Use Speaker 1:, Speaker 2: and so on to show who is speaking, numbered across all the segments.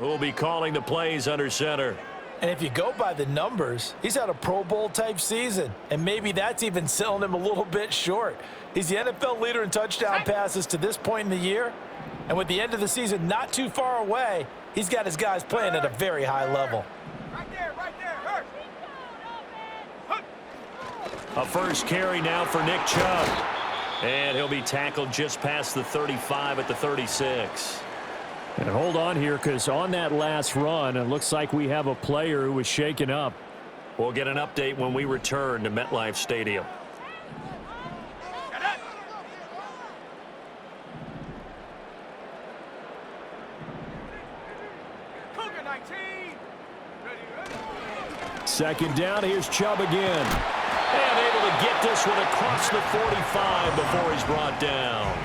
Speaker 1: Who will be calling the plays under center.
Speaker 2: And if you go by the numbers, he's had a Pro Bowl-type season, and maybe that's even selling him a little bit short. He's the NFL leader in touchdown passes to this point in the year, and with the end of the season not too far away, he's got his guys playing at a very high level.
Speaker 3: Right there, hurt.
Speaker 1: A first carry now for Nick Chubb. And he'll be tackled just past the 35 at the 36.
Speaker 4: And hold on here, because on that last run, it looks like we have a player who was shaken up.
Speaker 1: We'll get an update when we return to MetLife Stadium.
Speaker 3: Cougar 19. Ready.
Speaker 4: Second down, here's Chubb again.
Speaker 1: And able to get this one across the 45 before he's brought down.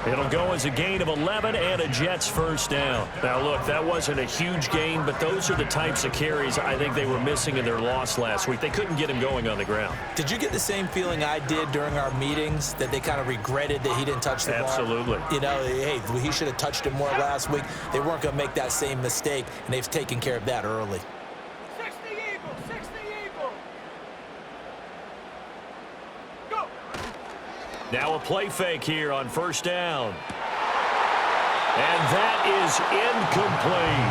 Speaker 1: It'll go as a gain of 11 and a Jets first down. Now, look, that wasn't a huge gain, but those are the types of carries I think they were missing in their loss last week. They couldn't get him going on the ground.
Speaker 2: Did you get the same feeling I did during our meetings, that they kind of regretted that he didn't touch the ball?
Speaker 1: Absolutely.
Speaker 2: You know, hey, he should have touched it more last week. They weren't going to make that same mistake, and they've taken care of that early.
Speaker 3: 60 Eagle. Go.
Speaker 1: Now a play fake here on first down. And that is incomplete.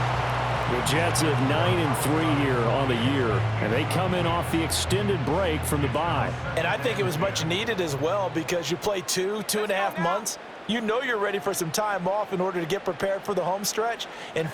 Speaker 4: The Jets at 9-3 here on the year, and they come in off the extended break from the bye.
Speaker 2: And I think it was much needed as well, because you play 2.5 months. You know you're ready for some time off in order to get prepared for the home stretch. And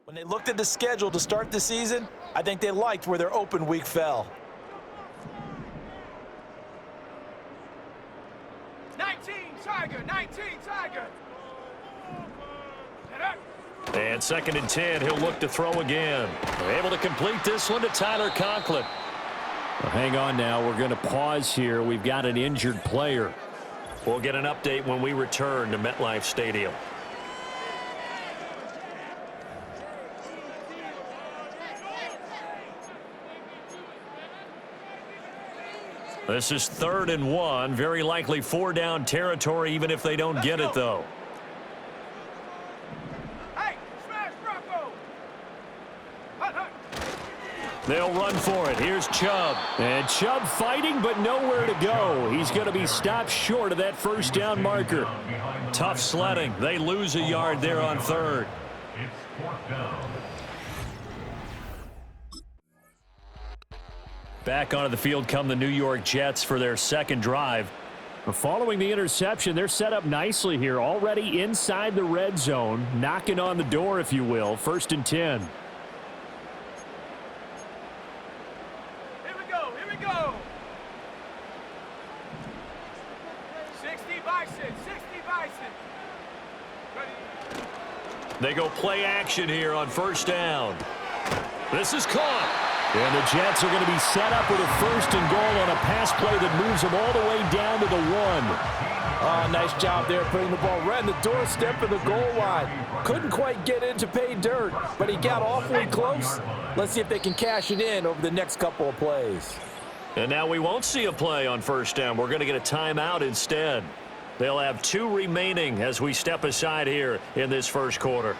Speaker 2: when they looked at the schedule to start the season, I think they liked where their open week fell.
Speaker 3: 19 Tiger.
Speaker 1: And 2nd and 10, he'll look to throw again. They're able to complete this one to Tyler Conklin.
Speaker 4: Well, hang on now. We're going to pause here. We've got an injured player.
Speaker 1: We'll get an update when we return to MetLife Stadium. This is 3rd and 1. Very likely 4-down territory, even if they don't get it, though.
Speaker 3: Hey, smash Bronco.
Speaker 1: They'll run for it. Here's Chubb.
Speaker 4: And Chubb fighting, but nowhere to go. He's going to be stopped short of that first down marker.
Speaker 1: Tough sledding. They lose a yard there on third. Back onto the field come the New York Jets for their second drive.
Speaker 4: Following the interception, they're set up nicely here, already inside the red zone, knocking on the door, if you will. 1st and 10.
Speaker 3: Here we go. 60 Bison, 60 Bison. Ready?
Speaker 1: They go play action here on first down. This is caught.
Speaker 4: And the Jets are going to be set up with a 1st and goal on a pass play that moves them all the way down to the 1.
Speaker 2: Oh, nice job there putting the ball right in the doorstep of the goal line. Couldn't quite get in to pay dirt, but he got awfully close. Let's see if they can cash it in over the next couple of plays.
Speaker 1: And now we won't see a play on first down. We're going to get a timeout instead. They'll have 2 remaining as we step aside here in this first quarter.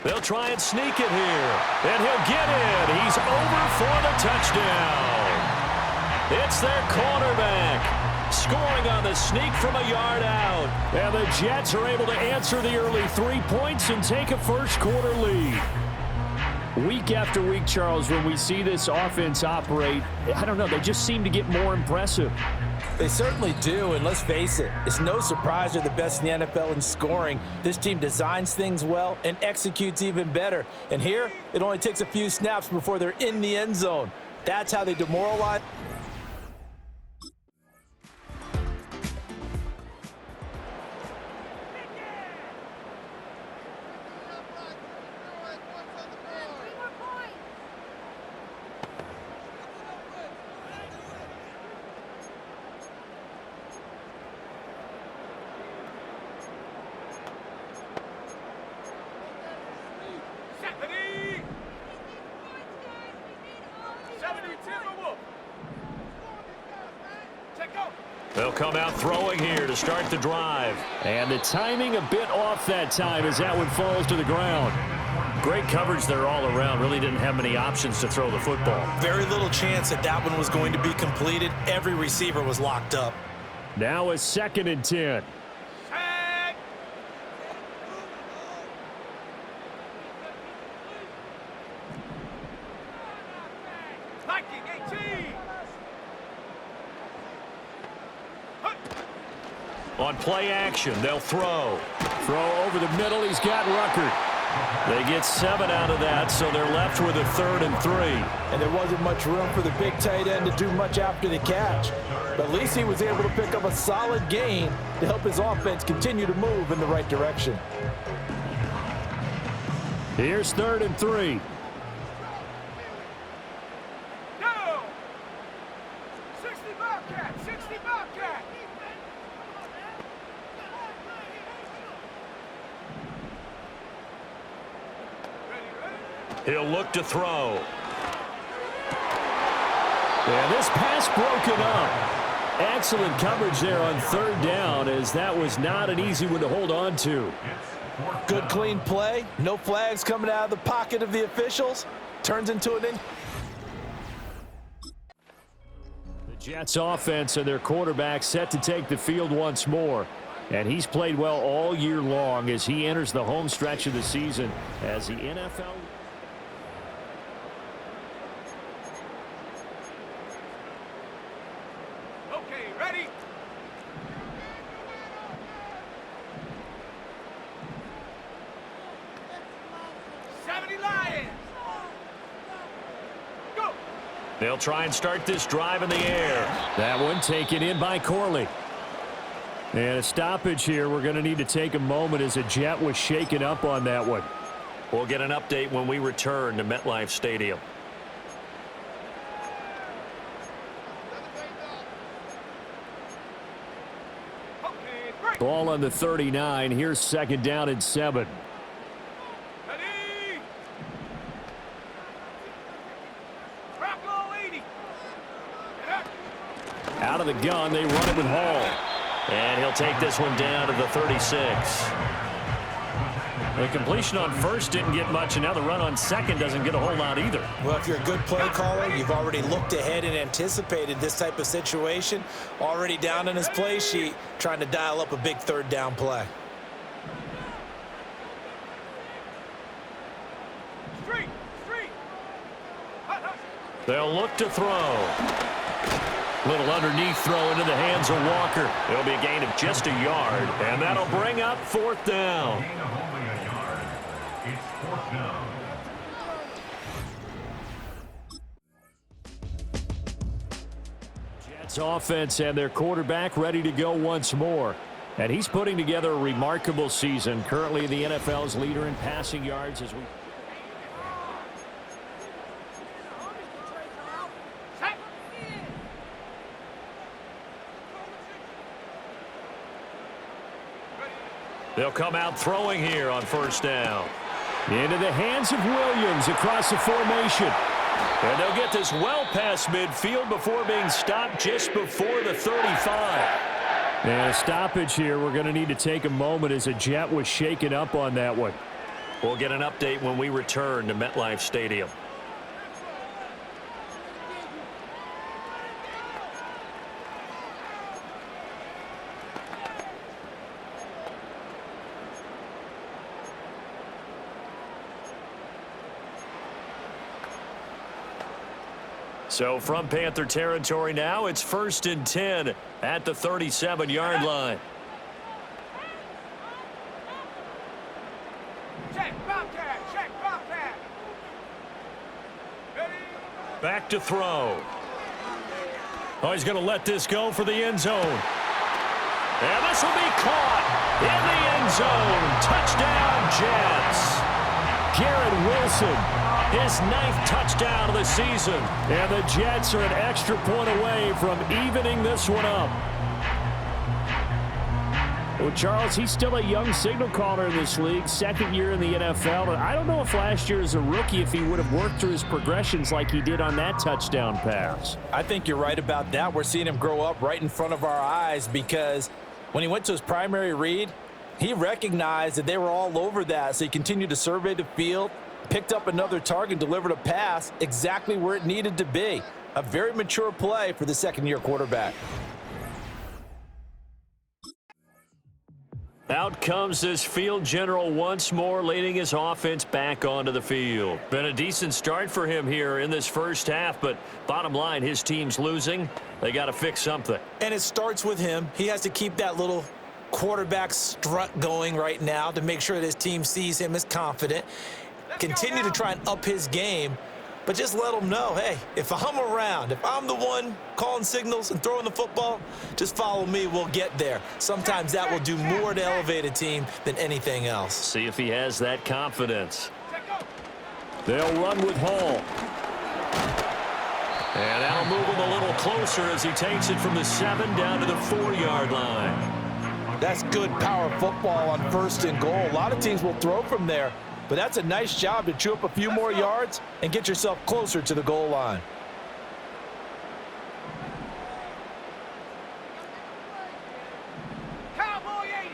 Speaker 1: They'll try and sneak it here. And he'll get in. He's over for the touchdown. It's their quarterback scoring on the sneak from a yard out.
Speaker 4: And the Jets are able to answer the early 3 points and take a first quarter lead. Week after week, Charles, when we see this offense operate, I don't know, they just seem to get more impressive.
Speaker 2: They certainly do, and let's face it, it's no surprise they're the best in the NFL in scoring. This team designs things well and executes even better. And here, it only takes a few snaps before they're in the end zone. That's how they demoralize.
Speaker 1: They'll come out throwing here to start the drive.
Speaker 4: And the timing a bit off that time as that one falls to the ground.
Speaker 1: Great coverage there all around. Really didn't have many options to throw the football.
Speaker 2: Very little chance that that one was going to be completed. Every receiver was locked up.
Speaker 4: Now a 2nd and 10.
Speaker 1: On play action, they'll throw.
Speaker 4: Throw over the middle. He's got Ruckert.
Speaker 1: They get 7 out of that, so they're left with a 3rd and 3.
Speaker 2: And there wasn't much room for the big tight end to do much after the catch. But at least he was able to pick up a solid gain to help his offense continue to move in the right direction.
Speaker 4: Here's 3rd and 3.
Speaker 3: No! 60 Bobcat! 60 Bobcat!
Speaker 1: He'll look to throw.
Speaker 4: And this pass broken up. Excellent coverage there on 3rd down, as that was not an easy one to hold on to.
Speaker 2: Good clean play. No flags coming out of the pocket of the officials. Turns into an in.
Speaker 4: The Jets offense and their quarterback set to take the field once more. And he's played well all year long as he enters the home stretch of the season as the NFL.
Speaker 1: They'll try and start this drive in the air.
Speaker 4: That one taken in by Corley. And a stoppage here. We're going to need to take a moment as a Jet was shaken up on that one.
Speaker 1: We'll get an update when we return to MetLife Stadium.
Speaker 4: Ball on the 39. Here's 2nd down and 7.
Speaker 3: Ready. Rock all 80.
Speaker 1: Out of the gun, they run it with Hall. And he'll take this one down to the 36. The completion on first didn't get much, and now the run on second doesn't get a whole lot either.
Speaker 2: Well, if you're a good play caller, you've already looked ahead and anticipated this type of situation. Already down in his play sheet, trying to dial up a big 3rd down play.
Speaker 3: Street. Hut, hut.
Speaker 1: They'll look to throw. Little underneath throw into the hands of Walker. It'll be a gain of just a yard, and that'll bring up 4th down. Jets offense and their quarterback ready to go once more. And he's putting together a remarkable season. Currently the NFL's leader in passing yards as we... They'll come out throwing here on 1st down. Into the hands of Williams across the formation. And they'll get this well past midfield before being stopped just before the 35. And a stoppage here. We're going to need to take a moment as a Jet was shaken up on that one. We'll get an update when we return to MetLife Stadium. So from Panther territory now, it's 1st and 10 at the 37-yard line.
Speaker 3: Check, Bobcat. Ready.
Speaker 1: Back to throw. Oh, he's going to let this go for the end zone. And this will be caught in the end zone. Touchdown, Jets. Garrett Wilson, his 9th touchdown of the season. And the Jets are an extra point away from evening this one up. Well, Charles, he's still a young signal caller in this league, 2nd year in the NFL. And I don't know if last year as a rookie, if he would have worked through his progressions like he did on that touchdown pass.
Speaker 2: I think you're right about that. We're seeing him grow up right in front of our eyes because when he went to his primary read, he recognized that they were all over that. So he continued to survey the field, picked up another target, delivered a pass exactly where it needed to be. A very mature play for the 2nd-year quarterback.
Speaker 1: Out comes this field general once more, leading his offense back onto the field. Been a decent start for him here in this first half, but bottom line, his team's losing. They got to fix something.
Speaker 2: And it starts with him. He has to keep that little quarterback strut going right now to make sure that his team sees him as confident. Continue to try and up his game, but just let him know, hey, if I'm around, if I'm the one calling signals and throwing the football, just follow me, we'll get there. Sometimes that will do more to elevate a team than anything else.
Speaker 1: See if he has that confidence.
Speaker 4: They'll run with Hall.
Speaker 1: And that'll move him a little closer as he takes it from the 7 down to the 4-yard line.
Speaker 2: That's good power football on 1st and goal. A lot of teams will throw from there, but that's a nice job to chew up a few more yards and get yourself closer to the goal line.
Speaker 3: Cowboy 80.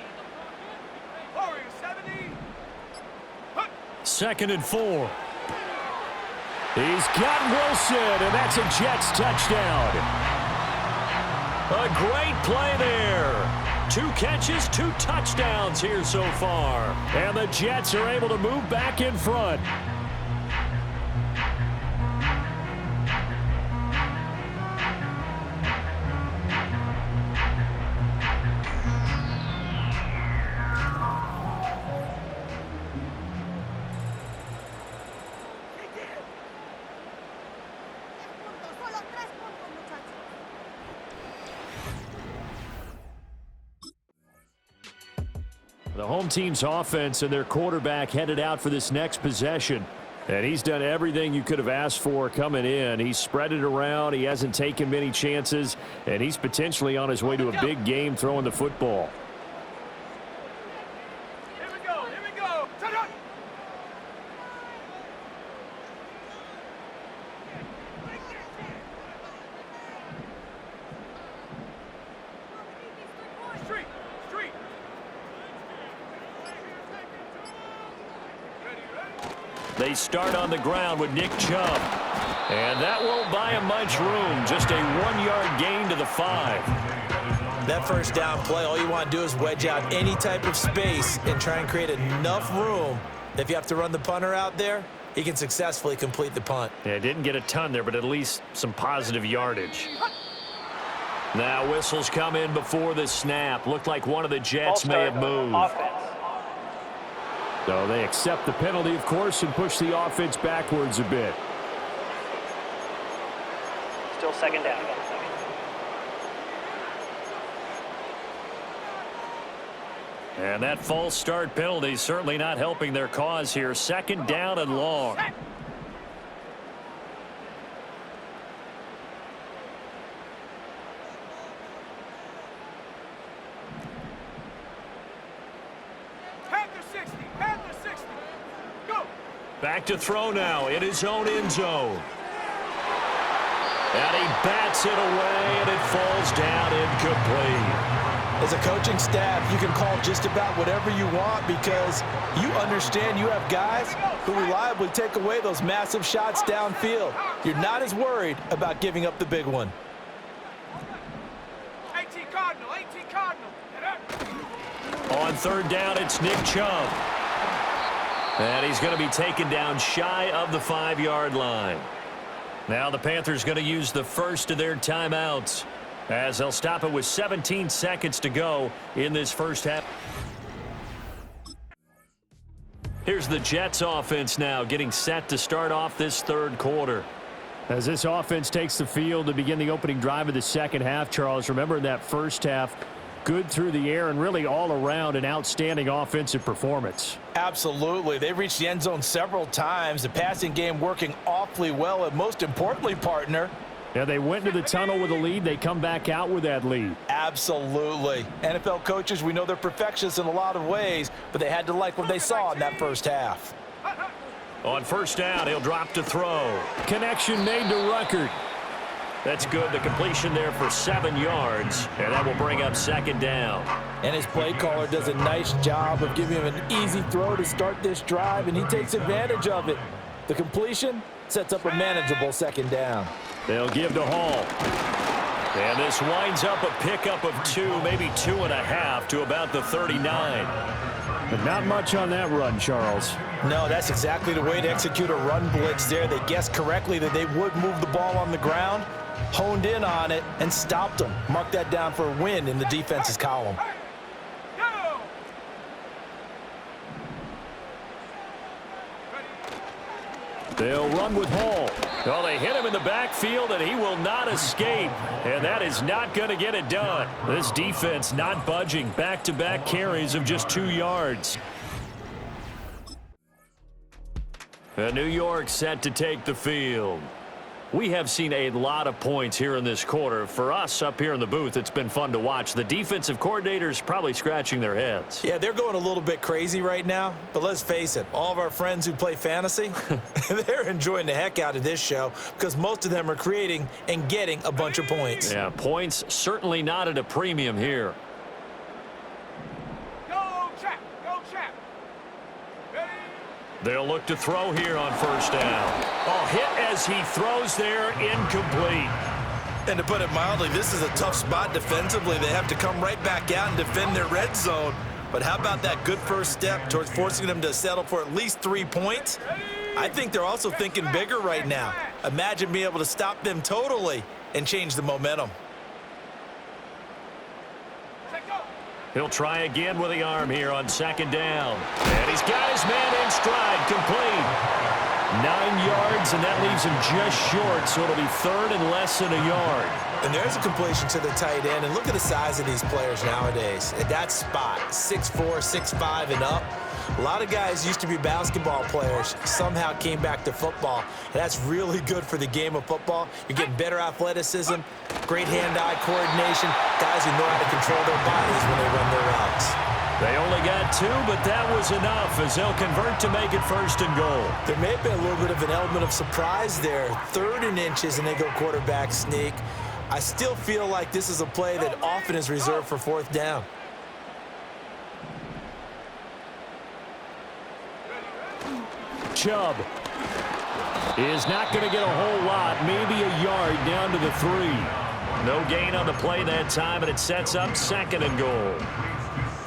Speaker 3: Warrior 70.
Speaker 1: 2nd and 4.
Speaker 4: He's got Wilson, and that's a Jets touchdown.
Speaker 1: A great play there. 2 catches, 2 touchdowns here so far.
Speaker 4: And the Jets are able to move back in front. The home team's offense and their quarterback headed out for this next possession. And he's done everything you could have asked for coming in. He's spread it around. He hasn't taken many chances. And he's potentially on his way to a big game throwing the football.
Speaker 1: They start on the ground with Nick Chubb. And that won't buy him much room. Just a 1-yard gain to the 5.
Speaker 2: That first down play, all you want to do is wedge out any type of space and try and create enough room. If you have to run the punter out there, he can successfully complete the punt.
Speaker 1: Yeah, didn't get a ton there, but at least some positive yardage. Now whistles come in before the snap. Looked like one of the Jets may have moved.
Speaker 4: So they accept the penalty, of course, and push the offense backwards a bit.
Speaker 5: Still second down.
Speaker 1: And that false start penalty certainly not helping their cause here. Second down and long.
Speaker 3: Panther 60. Go.
Speaker 1: Back to throw now in his own end zone. And he bats it away, and it falls down incomplete.
Speaker 2: As a coaching staff, you can call just about whatever you want because you understand you have guys who reliably take away those massive shots downfield. You're not as worried about giving up the big one.
Speaker 3: 18 Cardinal.
Speaker 1: On third down, it's Nick Chubb. And he's going to be taken down shy of the 5-yard line. Now the Panthers going to use the first of their timeouts, as they'll stop it with 17 seconds to go in this first half. Here's the Jets offense now getting set to start off this third quarter.
Speaker 4: As this offense takes the field to begin the opening drive of the second half, Charles, remember in that first half, good through the air and really all around an outstanding offensive performance.
Speaker 2: Absolutely. They reached the end zone several times. The passing game working awfully well, and most importantly, partner,
Speaker 4: yeah, they went into the tunnel with a lead. They come back out with that lead.
Speaker 2: Absolutely. NFL coaches, we know they're perfectionists in a lot of ways, but they had to like what they saw in that first half.
Speaker 1: On first down, he'll drop to throw.
Speaker 4: Connection made to Ruckert.
Speaker 1: That's good. The completion there for 7 yards, and that will bring up second down.
Speaker 2: And his play caller does a nice job of giving him an easy throw to start this drive, and he takes advantage of it. The completion sets up a manageable second down.
Speaker 1: They'll give to Hall. And this winds up a pickup of 2, maybe 2.5 to about the 39.
Speaker 4: But not much on that run, Charles.
Speaker 2: No, that's exactly the way to execute a run blitz there. They guessed correctly that they would move the ball on the ground, honed in on it, and stopped them. Mark that down for a win in the defense's column.
Speaker 1: They'll run with Hall. Well, they hit him in the backfield, and he will not escape. And that is not going to get it done. This defense not budging. Back-to-back carries of just 2 yards. And New York set to take the field. We have seen a lot of points here in this quarter. For us up here in the booth, it's been fun to watch. The defensive coordinators probably scratching their heads.
Speaker 2: Yeah, they're going a little bit crazy right now. But let's face it, all of our friends who play fantasy, they're enjoying the heck out of this show because most of them are creating and getting a bunch of points.
Speaker 1: Yeah, points certainly not at a premium here.
Speaker 3: Go, Chap. Ready?
Speaker 1: They'll look to throw here on first down. Oh, hit as he throws there, incomplete.
Speaker 2: And to put it mildly, this is a tough spot defensively. They have to come right back out and defend their red zone. But how about that good first step towards forcing them to settle for at least 3 points? I think they're also thinking bigger right now. Imagine being able to stop them totally and change the momentum.
Speaker 1: He'll try again with the arm here on second down. And he's got his man in stride, complete. 9 yards, and that leaves him just short, so it'll be third and less than a yard.
Speaker 2: And there's a completion to the tight end, and look at the size of these players nowadays. At that spot, 6'4", 6'5", and up. A lot of guys used to be basketball players, somehow came back to football. And that's really good for the game of football. You're getting better athleticism, great hand-eye coordination, guys who know how to control their bodies when they run their routes.
Speaker 1: They only got 2, but that was enough as they'll convert to make it first and goal.
Speaker 2: There may have been a little bit of an element of surprise there. 3rd and inches, and they go quarterback sneak. I still feel like this is a play that often is reserved for 4th down.
Speaker 4: Chubb is not going to get a whole lot, maybe a yard down to the 3.
Speaker 1: No gain on the play that time, and it sets up 2nd and goal.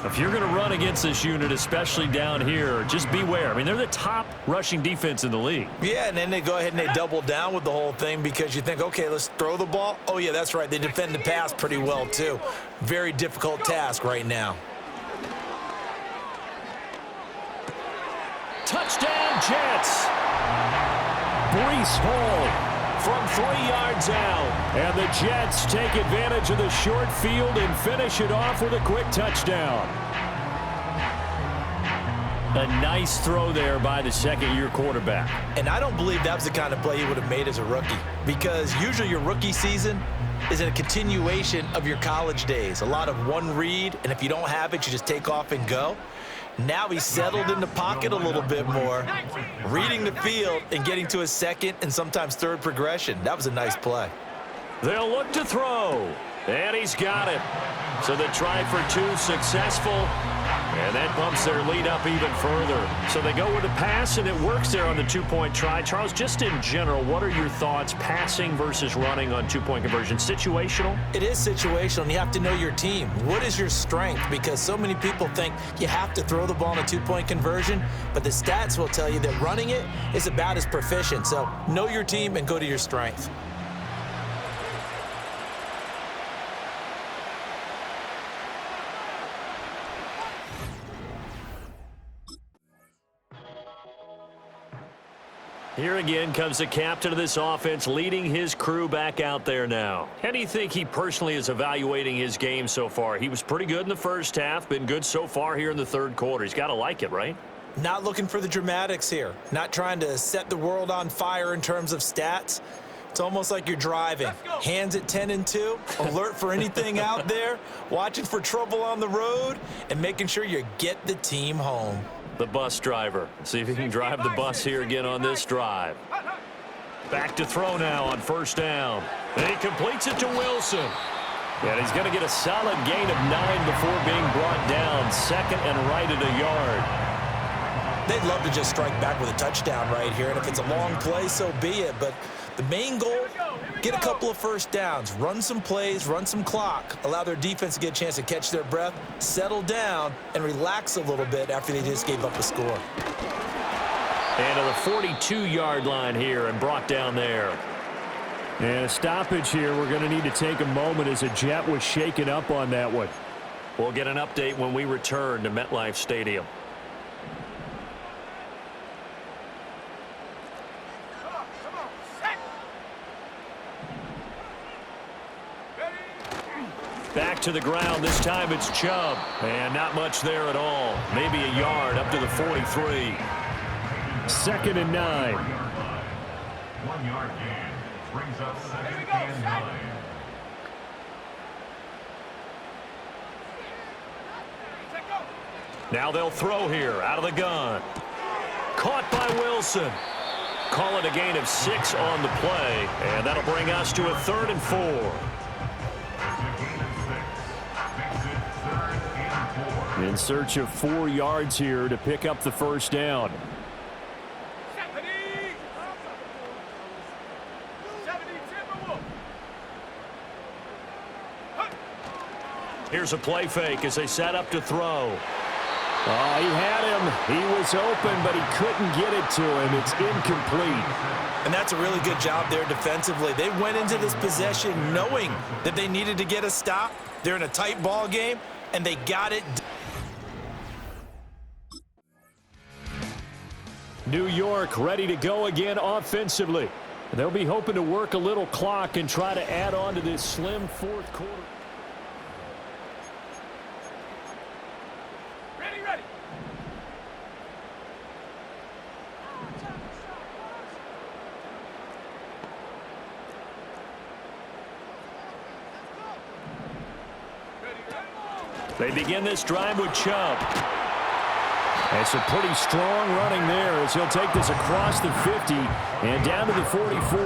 Speaker 1: If you're going to run against this unit, especially down here, just beware. I mean, they're the top rushing defense in the league.
Speaker 2: Yeah, and then they go ahead and they double down with the whole thing because you think, okay, let's throw the ball. Oh, yeah, that's right. They defend the pass pretty well, too. Very difficult task right now.
Speaker 1: Touchdown, Jets.
Speaker 4: Breece Hall
Speaker 1: From 3 yards out.
Speaker 4: And the Jets take advantage of the short field and finish it off with a quick touchdown.
Speaker 1: A nice throw there by the second-year quarterback.
Speaker 2: And I don't believe that was the kind of play he would have made as a rookie because usually your rookie season is a continuation of your college days. A lot of one read, and if you don't have it, you just take off and go. Now he's settled in the pocket a little bit more, reading the field and getting to his second and sometimes third progression. That was a nice play.
Speaker 1: They'll look to throw, and he's got it. So the try for 2 successful, and that bumps their lead up even further. So they go with a pass, and it works there on the 2-point try. Charles, just in general, what are your thoughts, passing versus running on 2-point conversion? Situational?
Speaker 2: It is situational, and you have to know your team. What is your strength? Because so many people think you have to throw the ball in a 2-point conversion, but the stats will tell you that running it is about as proficient. So know your team and go to your strength.
Speaker 1: Here again comes the captain of this offense, leading his crew back out there now. How do you think he personally is evaluating his game so far? He was pretty good in the first half, been good so far here in the third quarter. He's got to like it, right?
Speaker 2: Not looking for the dramatics here. Not trying to set the world on fire in terms of stats. It's almost like you're driving. Hands at 10 and 2, alert for anything out there, watching for trouble on the road, and making sure you get the team home.
Speaker 1: The bus driver. See if he can drive the bus here again on this drive. Back to throw now on 1st down. And he completes it to Wilson. And he's going to get a solid gain of 9 before being brought down. 2nd and right at a yard.
Speaker 2: They'd love to just strike back with a touchdown right here. And if it's a long play, so be it. But the main goal, get a couple of 1st downs, run some plays, run some clock, allow their defense to get a chance to catch their breath, settle down, and relax a little bit after they just gave up a score.
Speaker 1: And to the 42-yard line here and brought down there.
Speaker 4: And a stoppage here. We're going to need to take a moment as a Jet was shaken up on that one.
Speaker 1: We'll get an update when we return to MetLife Stadium. Back to the ground. This time it's Chubb. And not much there at all. Maybe a yard up to the 43.
Speaker 4: 2nd and 9.
Speaker 6: 1 yard gain. Brings up 2nd and 9.
Speaker 1: Now they'll throw here out of the gun. Caught by Wilson. Call it a gain of 6 on the play. And that'll bring us to a 3rd and 4.
Speaker 4: In search of 4 yards here to pick up the 1st down.
Speaker 3: 70 Timberwolves.
Speaker 1: Here's a play fake as they set up to throw.
Speaker 4: Oh, he had him. He was open, but he couldn't get it to him. It's incomplete.
Speaker 2: And that's a really good job there defensively. They went into this possession knowing that they needed to get a stop. They're in a tight ball game, and they got it.
Speaker 4: New York ready to go again offensively. They'll be hoping to work a little clock and try to add on to this slim 4th quarter.
Speaker 3: Ready.
Speaker 1: They begin this drive with Chubb.
Speaker 4: It's a pretty strong running there as he'll take this across the 50 and down to the 44.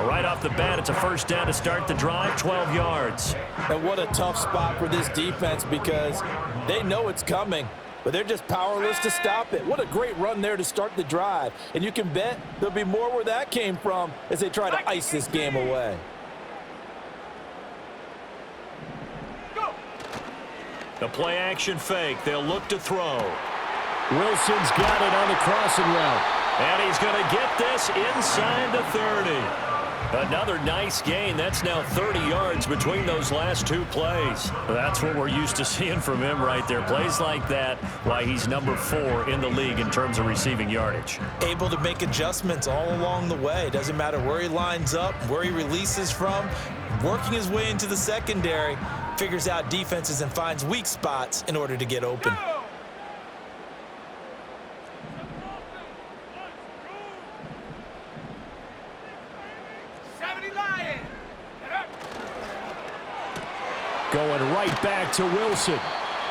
Speaker 1: Right off the bat, it's a 1st down to start the drive, 12 yards.
Speaker 2: And what a tough spot for this defense because they know it's coming. but they're just powerless to stop it. What a great run there to start the drive. And you can bet there'll be more where that came from as they try to ice this game away.
Speaker 1: The play action fake. They'll look to throw.
Speaker 4: Wilson's got it on the crossing route.
Speaker 1: And he's going to get this inside the 30. Another nice gain. That's now 30 yards between those last two plays. That's what we're used to seeing from him right there. Plays like that, why he's number 4 in the league in terms of receiving yardage.
Speaker 2: Able to make adjustments all along the way. Doesn't matter where he lines up, where he releases from. Working his way into the secondary, figures out defenses and finds weak spots in order to get open.
Speaker 4: Going right back to Wilson.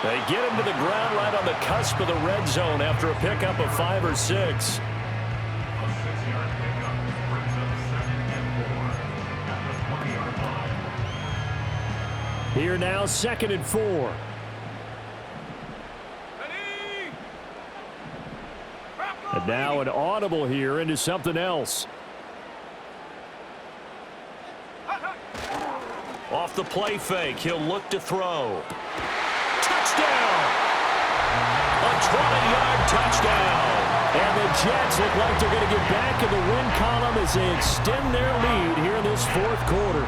Speaker 1: They get him to the ground right on the cusp of the red zone after a pickup of 5 or 6.
Speaker 6: A 6-yard pickup brings up 2nd and 4 at the 20-yard line.
Speaker 4: Here now, 2nd and 4. And now an audible here into something else.
Speaker 1: Off the play fake, he'll look to throw. Touchdown! A 20-yard touchdown!
Speaker 4: And the Jets look like they're going to get back in the win column as they extend their lead here in this 4th quarter.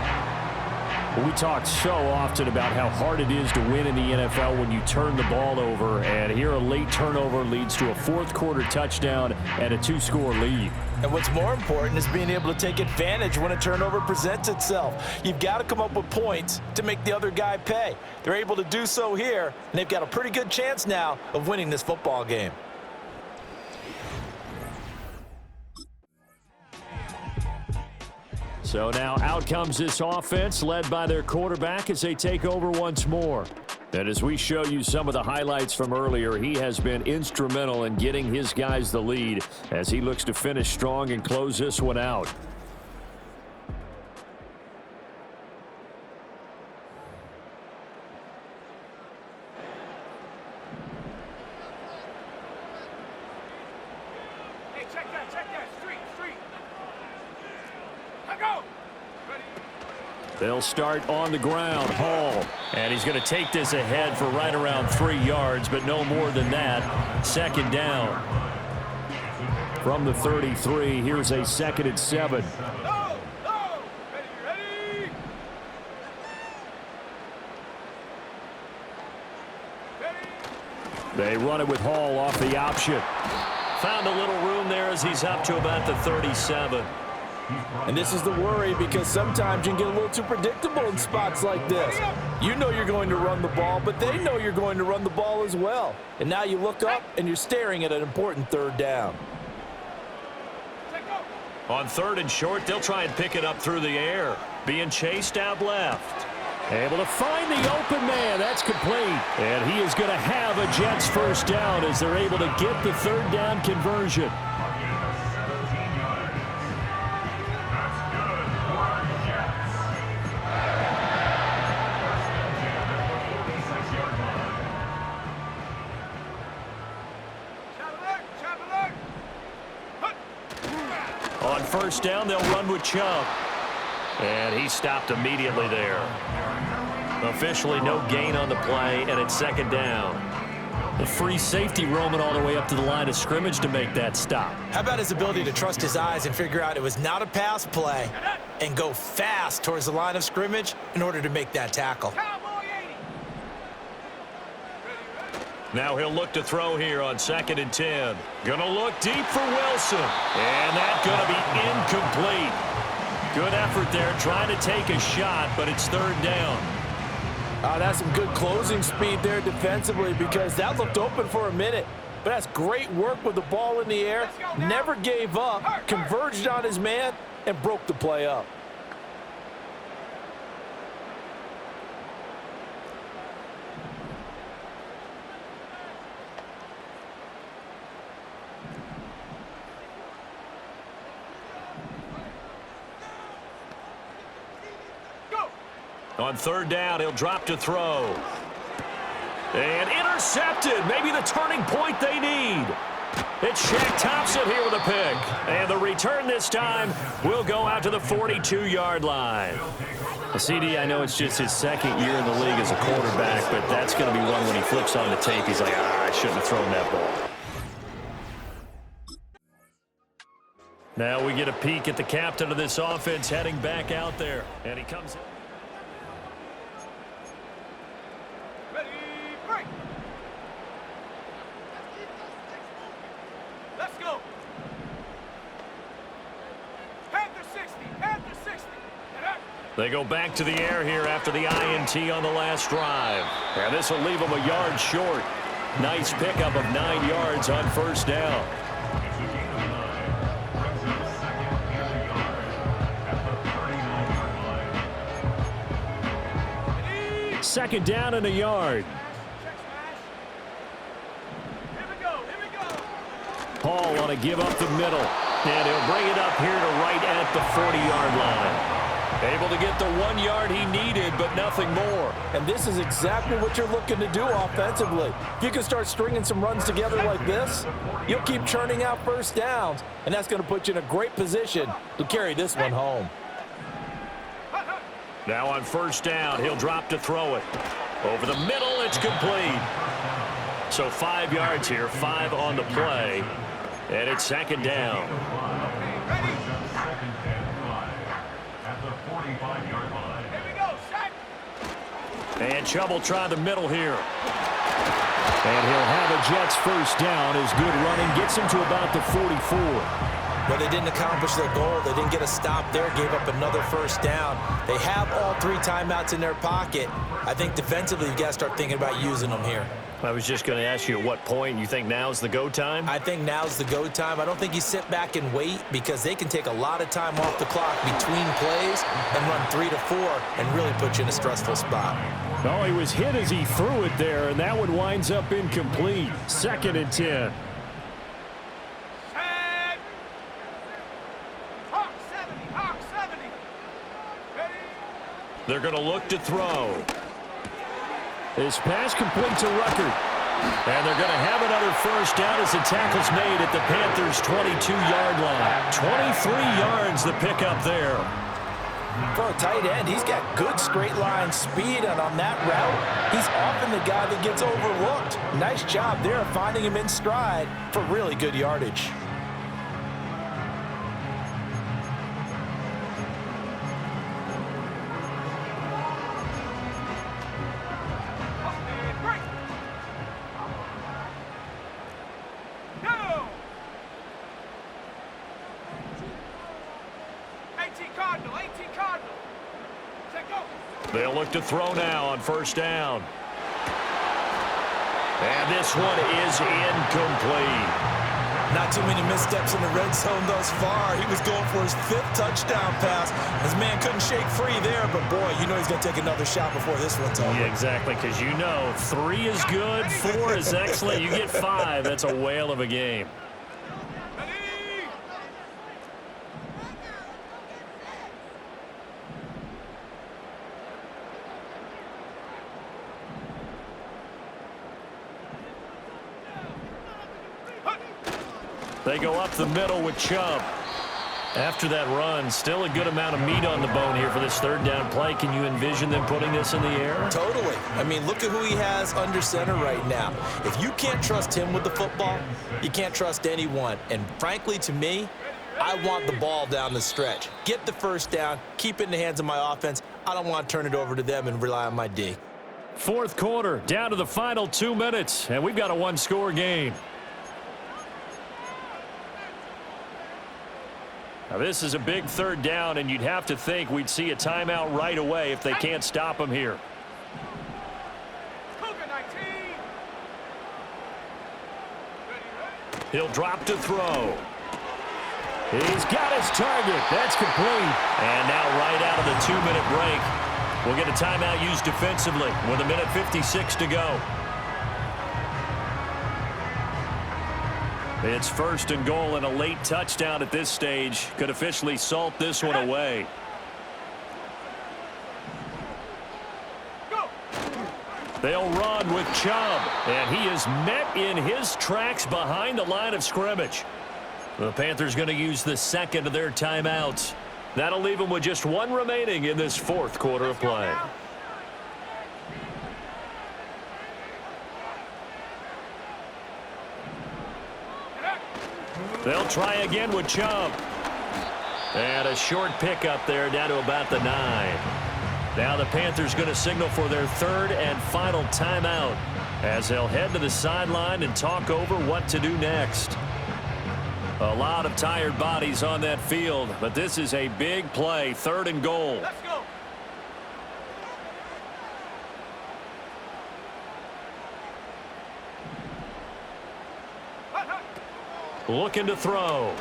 Speaker 4: We talk so often about how hard it is to win in the NFL when you turn the ball over, and here a late turnover leads to a 4th quarter touchdown and a 2-score lead.
Speaker 2: And what's more important is being able to take advantage when a turnover presents itself. You've got to come up with points to make the other guy pay. They're able to do so here, and they've got a pretty good chance now of winning this football game.
Speaker 4: So now out comes this offense led by their quarterback as they take over once more. And as we show you some of the highlights from earlier, he has been instrumental in getting his guys the lead as he looks to finish strong and close this one out.
Speaker 3: Hey, check that. Street. I go. Ready?
Speaker 4: They'll start on the ground. Hall.
Speaker 1: And he's going to take this ahead for right around 3 yards, but no more than that. 2nd down.
Speaker 4: From the 33, here's a 2nd and 7.
Speaker 3: No. Ready.
Speaker 4: They run it with Hall off the option.
Speaker 1: Found a little room there as he's up to about the 37.
Speaker 2: And this is the worry because sometimes you can get a little too predictable in spots like this. You know you're going to run the ball, but they know you're going to run the ball as well. And now you look up and you're staring at an important 3rd down.
Speaker 1: On 3rd and short, they'll try and pick it up through the air. Being chased out left.
Speaker 4: Able to find the open man. That's complete. And he is going to have a Jets 1st down as they're able to get the 3rd down conversion.
Speaker 1: On 1st down, they'll run with Chubb. And he stopped immediately there. Officially no gain on the play, and it's 2nd down. The free safety roaming all the way up to the line of scrimmage to make that stop.
Speaker 2: How about his ability to trust his eyes and figure out it was not a pass play and go fast towards the line of scrimmage in order to make that tackle.
Speaker 1: Now he'll look to throw here on 2nd and 10. Gonna look deep for Wilson. And that's gonna be incomplete. Good effort there trying to take a shot, but it's 3rd down.
Speaker 2: That's some good closing speed there defensively because that looked open for a minute. But that's great work with the ball in the air. Never gave up, converged on his man, and broke the play up.
Speaker 1: On 3rd down, he'll drop to throw. And intercepted. Maybe the turning point they need. It's Shaq Thompson here with a pick. And the return this time will go out to the 42-yard line.
Speaker 4: CD, I know it's just his second year in the league as a quarterback, but that's going to be one when he flips on the tape. He's like, I shouldn't have thrown that ball.
Speaker 1: Now we get a peek at the captain of this offense heading back out there. And he comes in.
Speaker 3: Ready, break. Let's go. Panther 60, Panther 60.
Speaker 1: They go back to the air here after the INT on the last drive. And this will leave them a yard short. Nice pickup of 9 yards on first down.
Speaker 6: It's a gain of 9. Brings up second and a yard at the 39-yard line.
Speaker 4: Second down and a yard.
Speaker 3: Check smash. Here we go, here we go.
Speaker 4: Paul on a give up the middle.
Speaker 1: And he'll bring it up here to right at the 40-yard line. Able to get the 1 yard he needed, but nothing more.
Speaker 2: And this is exactly what you're looking to do offensively. If you can start stringing some runs together like this, you'll keep churning out first downs, and that's going to put you in a great position to carry this one home.
Speaker 1: Now on first down, he'll drop to throw it. Over the middle, it's complete. So 5 yards here, 5 on the play, and it's second down.
Speaker 3: Here we go, Shaq.
Speaker 1: And Chubb will try the middle here.
Speaker 4: And he'll have a Jets first down as good running gets him to about the 44.
Speaker 2: But they didn't accomplish their goal. They didn't get a stop there, gave up another first down. They have all 3 timeouts in their pocket. I think defensively you've got to start thinking about using them here.
Speaker 1: I was just going to ask you at what point you think now's the go time?
Speaker 2: I think now's the go time. I don't think you sit back and wait because they can take a lot of time off the clock between plays and run 3 to 4 and really put you in a stressful spot.
Speaker 4: Oh, he was hit as he threw it there, and that one winds up incomplete. Second and 10.
Speaker 3: Shaq. Hawk 70, Hawk 70. Ready.
Speaker 1: They're going to look to throw.
Speaker 4: His pass complete to Rucker.
Speaker 1: And they're going to have another first down as the tackle's made at the Panthers' 22-yard line. 23 yards the pickup there.
Speaker 2: For a tight end, he's got good straight line speed, and on that route, he's often the guy that gets overlooked. Nice job there of finding him in stride for really good yardage.
Speaker 3: And break. Go. 18 Cardinal, 18 Cardinal. Check go.
Speaker 1: They'll look to throw now on first down. And this one is incomplete.
Speaker 2: Not too many missteps in the red zone thus far. He was going for his 5th touchdown pass. His man couldn't shake free there, but boy, you know he's going to take another shot before this one's over.
Speaker 1: Yeah, exactly, because you know 3 is good, 4 is excellent. You get 5, that's a whale of a game.
Speaker 3: Ready.
Speaker 1: They go up the middle with Chubb. After that run, still a good amount of meat on the bone here for this third down play. Can you envision them putting this in the air?
Speaker 2: Totally. I mean, look at who he has under center right now. If you can't trust him with the football, you can't trust anyone. And frankly, to me, I want the ball down the stretch. Get the first down, keep it in the hands of my offense. I don't want to turn it over to them and rely on my D.
Speaker 1: Fourth quarter, down to the final 2 minutes, and we've got a 1-score game. Now, this is a big third down, and you'd have to think we'd see a timeout right away if they can't stop him here.
Speaker 3: Cougar 19. Ready.
Speaker 1: He'll drop to throw.
Speaker 4: He's got his target. That's complete.
Speaker 1: And now right out of the 2-minute break, we'll get a timeout used defensively with 1:56 to go. It's first and goal, and a late touchdown at this stage could officially salt this one away. They'll run with Chubb, and he is met in his tracks behind the line of scrimmage. The Panthers going to use the second of their timeouts. That'll leave them with just one remaining in this fourth quarter of play. They'll try again with Chubb. And a short pickup there down to about the 9. Now the Panthers going to signal for their third and final timeout as they'll head to the sideline and talk over what to do next. A lot of tired bodies on that field, but this is a big play, 3rd and goal.
Speaker 3: Let's go.
Speaker 1: Looking to throw.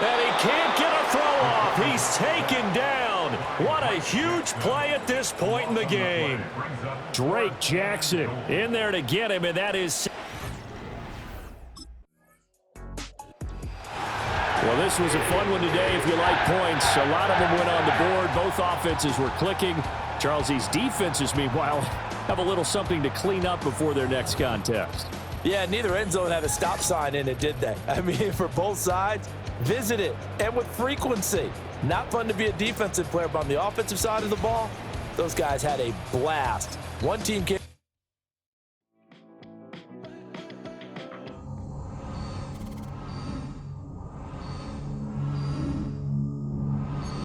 Speaker 1: And he can't get a throw off. He's taken down. What a huge play at this point in the game.
Speaker 4: Drake Jackson
Speaker 1: In there to get him, and that is...
Speaker 4: Well, this was a fun one today if you like points. A lot of them went on the board. Both offenses were clicking. Charles, these defenses, meanwhile, have a little something to clean up before their next contest.
Speaker 2: Yeah, neither end zone had a stop sign in it, did they? I mean, for both sides, visit it, and with frequency. Not fun to be a defensive player, but on the offensive side of the ball, those guys had a blast. One team came